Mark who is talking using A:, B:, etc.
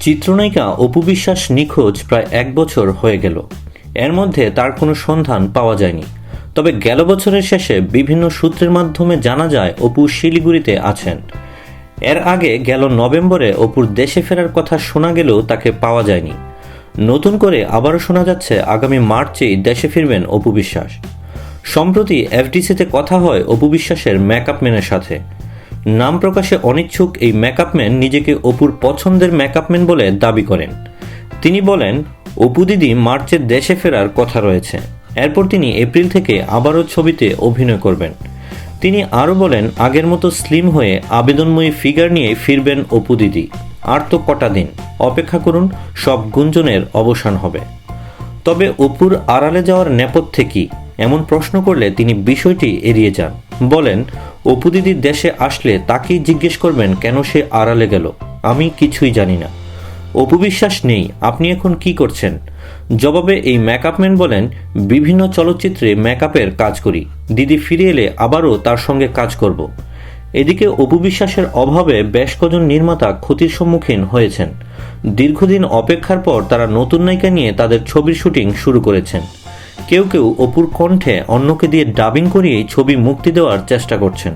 A: চিত্রনায়িকা অপু বিশ্বাস নিখোঁজ প্রায় 1 বছর হয়ে গেল। এর মধ্যে তার কোনো সন্ধান পাওয়া যায়নি। তবে গেল বছরের শেষে বিভিন্ন সূত্রের মাধ্যমে জানা যায় অপু শিলিগুড়িতে আছেন। এর আগে গেল নভেম্বরে অপুর দেশে ফেরার কথা শোনা গেলেও তাকে পাওয়া যায়নি। নতুন করে আবারও শোনা যাচ্ছে আগামী মার্চেই দেশে ফিরবেন অপু বিশ্বাস। সম্প্রতি এফডিসিতে কথা হয় অপু বিশ্বাসের মেকআপ ম্যানের সাথে। নাম প্রকাশে অনিচ্ছুক এই মেকআপ ম্যান নিজেকে অপুর পছন্দের মেকআপ ম্যান বলে দাবি করেন। তিনি বলেন, অপু দিদি মার্চে দেশে ফেরার কথা রয়েছে। এরপর তিনি এপ্রিল থেকে আবারও ছবিতে অভিনয় করবেন। তিনি আরও বলেন, আগের মতো স্লিম হয়ে আবেদনময়ী ফিগার নিয়ে ফিরবেন অপু দিদি। আর তো কটা দিন অপেক্ষা করুন, সব গুঞ্জনের অবসান হবে। তবে অপুর আড়ালে যাওয়ার নেপথ্যে কি, এমন প্রশ্ন করলে তিনি বিষয়টি এড়িয়ে যান। বলেন, অপু দিদির দেশে আসলে তাকেই জিজ্ঞেস করবেন কেন সে আড়ালে গেল। আমি কিছুই জানি না। অপু বিশ্বাস নেই, আপনি এখন কি করছেন? জবাবে এই মেকআপম্যান বলেন, বিভিন্ন চলচ্চিত্রে মেকআপের কাজ করি। দিদি ফিরে এলে আবারও তার সঙ্গে কাজ করব। এদিকে অপু বিশ্বাসের অভাবে বেশ কজন নির্মাতা ক্ষতির সম্মুখীন হয়েছেন। দীর্ঘদিন অপেক্ষার পর তারা নতুন নায়িকা নিয়ে তাদের ছবির শুটিং শুরু করেছেন। কেউ কেউ অপুর কণ্ঠে অন্যকে দিয়ে ডাবিং করিয়েই ছবি মুক্তি দেওয়ার চেষ্টা করছেন।